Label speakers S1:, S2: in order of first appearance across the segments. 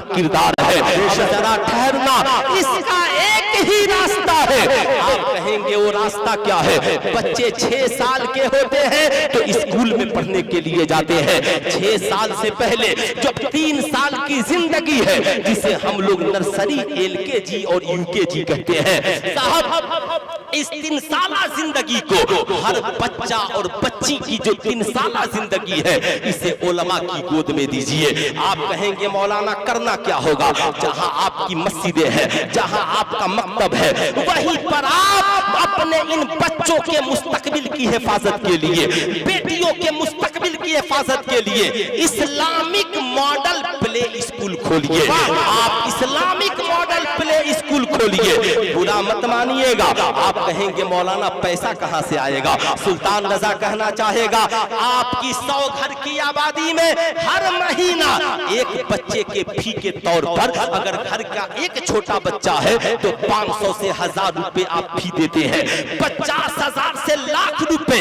S1: किरदार है। जरा ठहरना, इसका एक ही रास्ता है। आप कहेंगे वो रास्ता क्या है? बच्चे 6 साल के होते हैं तो स्कूल में पढ़ने के लिए जाते हैं। 6 साल से पहले जो 3 साल की जिंदगी है, जिसे हम लोग नर्सरी, LKG और UKG कहते हैं, साहब इस 3 साला जिंदगी को हर बच्चा और बच्ची की जो 3 साला जिंदगी है, इसे उलमा की गोद में दीजिए। आप कहेंगे मौलाना करना क्या होगा? जहां आपकी मस्जिदें हैं, जहां आपका मकतब है, वहीं पर आप अपने इन बच्चों के मुस्तकबिल की हिफाजत के लिए, बेटियों के मुस्तकबिल की हिफाजत के लिए इस्लामिक मॉडल प्ले स्कूल खोलिए। आप इस्लामिक मॉडल प्ले स्कूल खोलिए। बुरा मत मानिएगा। आप कहेंगे मौलाना पैसा कहां से आएगा? सुल्तान रजा कहना चाहेगा, आपकी 100 घर की आबादी में हर महीना एक बच्चे के फी के तौर पर, अगर घर का एक छोटा बच्चा है तो 500 से 1000 रुपए आप फी देते हैं। 50,000 से लाख रुपए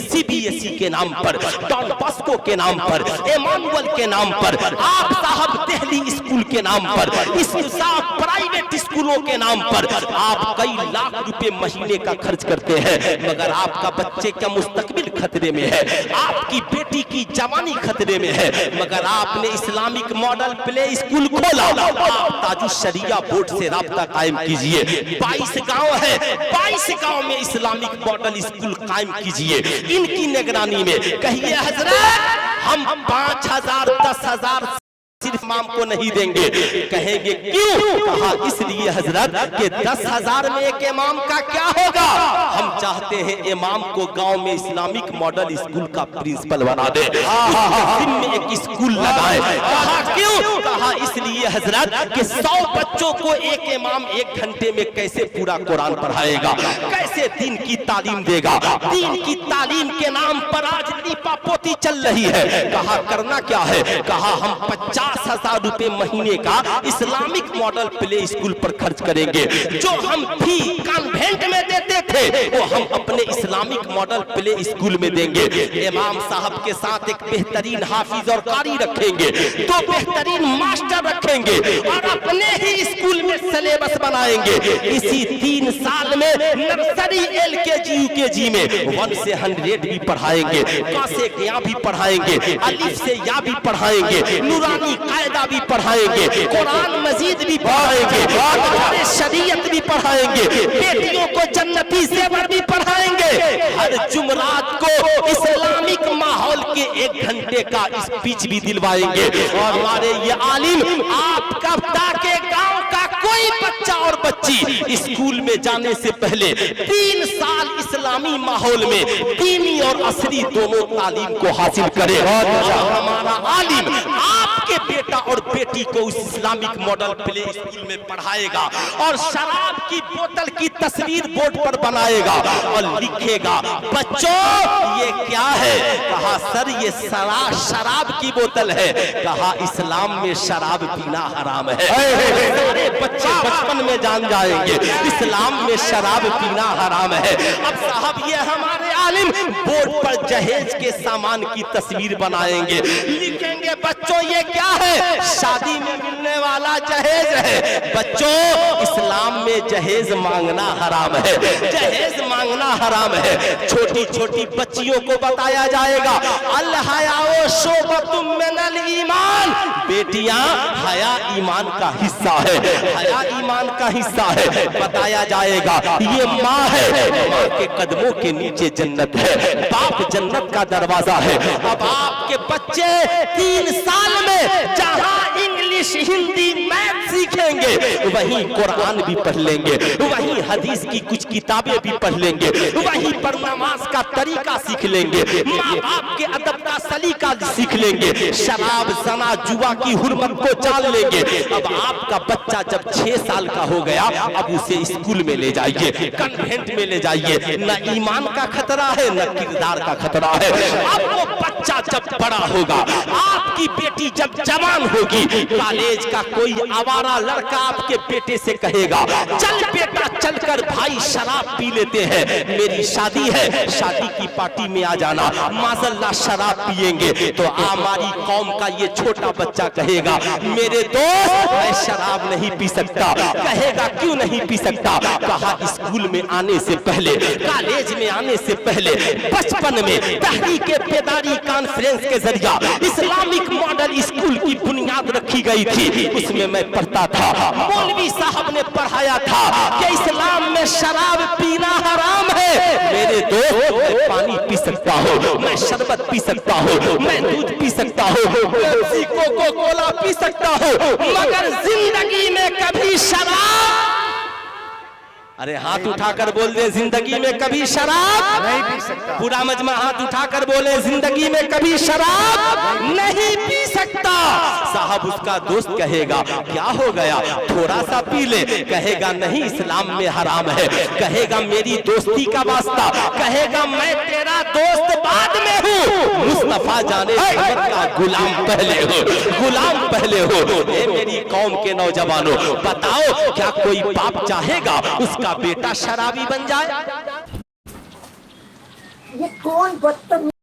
S1: CBSE के नाम पर, डॉन बॉस्को के नाम पर, एमानुअल के नाम पर, आप साहब दिल्ली स्कूल के नाम पर, इस प्राइवेट स्कूलों के नाम पर आप कई लाख रुपए महीने का खर्च करते हैं, मगर आपका बच्चे का मुस्तकबिल खतरे में है, आपकी बेटी की जवानी खतरे में है, मगर आपने इस्लामिक मॉडल प्ले स्कूल खोला। आप ताजुश शरिया बोर्ड से राब्ता कायम कीजिए। 22 गांव है, 22 गांव में इस्लामिक मॉडल स्कूल कायम कीजिए। इनकी निगरानी में कहिए हजरत हम 5000 10,000 सिर्फ इमाम को नहीं देंगे। कहेंगे क्यों? कहा इसलिए हजरत कि 10,000 में एक इमाम का क्या होगा? हम चाहते हैं इमाम को गांव में इस्लामिक मॉडल स्कूल का प्रिंसिपल बना दे, में एक स्कूल लगाए। कहा क्यों? कहा इसलिए हजरत कि 100 बच्चों को एक इमाम 1 घंटे में कैसे पूरा कुरान पढ़ाएगा, कैसे दीन की तालीम देगा? दीन की तालीम के नाम पर आज लीपापोती चल रही है। कहा करना क्या है? कहा हम 50,000 रुपए महीने का इस्लामिक मॉडल प्ले स्कूल पर खर्च करेंगे। जो हम फी कॉन्वेंट में देते थे वो हम अपने इस्लामिक मॉडल प्ले स्कूल में देंगे। इमाम साहब के साथ एक बेहतरीन हाफिज और कारी रखेंगे, 2 बेहतरीन मास्टर रखेंगे और अपने ही स्कूल में सिलेबस बनाएंगे। इसी 3 साल में नर्सरी, LKG, UKG में 1 से 100 भी पढ़ाएंगे, क से क़ भी पढ़ाएंगे, अलिफ से या भी पढ़ाएंगे, नूरानी कायदा भी पढ़ाएंगे, कुरान मजीद भी पढ़ाएंगे, शरीयत भी पढ़ाएंगे, बेटियों को जन्नती ज़ेवर भी पढ़ाएंगे। हर जुमरात को इस्लामिक माहौल के 1 घंटे का स्पीच भी दिलवाएंगे। और हमारे ये आलिम आपका ताकि गांव का कोई बच्चा और बच्ची स्कूल में जाने से पहले 3 साल इस्लामी माहौल में दीनी और असली दोनों तालीम को हासिल करे। और हमारा आलिम आपके बेटा और बेटी को उस इस्लामिक मॉडल प्ले स्कूल में पढ़ाएगा और शराब की बोतल की तस्वीर बोर्ड पर बनाएगा और लिखेगा, बच्चों ये क्या है? कहा सर ये शराब की बोतल है। कहा इस्लाम में शराब पीना हराम है। सारे बच्चे बचपन में जान जाएंगे इस्लाम में शराब पीना हराम है। अब साहब ये हमारे आलिम बोर्ड पर जहेज के सामान की तस्वीर बनाएंगे, लिखेंगे बच्चों ये क्या है? शादी में मिलने वाला जहेज है। बच्चों इस्लाम में जहेज मांगना हराम है, जहेज मांगना हराम है। छोटी छोटी बच्चियों को बताया जाएगा अल हयाओ शोबतुम मिनल ईमान, बेटियां हया ईमान का हिस्सा है, हया ईमान का हिस्सा है। बताया जाएगा ये माँ है, माँ के कदमों के नीचे जन्नत है, बाप जन्नत का दरवाजा है। अब आपके बच्चे 3 साल में जहां इंग्लिश, हिंदी, मैथ सीखेंगे वहीं कुरान भी पढ़ लेंगे, वहीं हदीस की कुछ किताबें भी पढ़ लेंगे, वहीं पर नमाज का तरीका सीख लेंगे, माँ बाप के अदब का सलीका सीख लेंगे, शराब, ज़ना, जुआ की हुर्मत को जान लेंगे। अब आपका बच्चा जब 6 साल का हो गया, अब उसे स्कूल में ले जाइए, कन्वेंट में ले जाइए। न ईमान का खतरा है न किरदार का खतरा है। अब वो बच्चा जब बड़ा होगा, आपकी बेटी जब जवान होगी, कॉलेज का कोई आवारा लड़का आपके बेटे से कहेगा चल बेटा चल कर भाई शराब पी लेते हैं, मेरी शादी है, शादी की पार्टी में आ जाना, माज़ल्लाह शराब पिएंगे तो हमारी कौम का ये छोटा बच्चा कहेगा मेरे दोस्त मैं शराब नहीं पी सकता। कहेगा क्यों नहीं पी सकता? कहा स्कूल में आने से पहले, कॉलेज में आने से पहले, बचपन में तहरीक बेदारी कॉन्फ्रेंस के जरिया इस्लामिक मॉडल स्कूल की बुनियाद रखी गई थी, उसमें मैं पढ़ता था। मौलवी साहब ने पढ़ाया था कि इस्लाम में शराब पीना हराम है। मेरे दोस्त मैं पानी पी सकता हूँ, मैं शरबत पी सकता हूँ, मैं दूध पी सकता हूँ, कोको कोला पी सकता हूँ, मगर जिंदगी में कभी शराब, अरे हाथ उठाकर बोल दे जिंदगी में कभी शराब
S2: नहीं पी सकता।
S1: पूरा मजमा हाथ उठाकर बोले जिंदगी में कभी शराब नहीं पी सकता। साहब उसका दोस्त कहेगा क्या हो गया, थोड़ा सा पी ले। कहेगा नहीं इस्लाम में हराम है। कहेगा मेरी दोस्ती का वास्ता, कहेगा मैं तेरा दोस्त बाद में हूँ, मुस्तफा जाने का गुलाम पहले हो, गुलाम पहले हो। ए मेरी कौम के नौजवानों बताओ क्या कोई बाप चाहेगा उसका बेटा शराबी बन जाए?
S3: ये कौन बदतमीज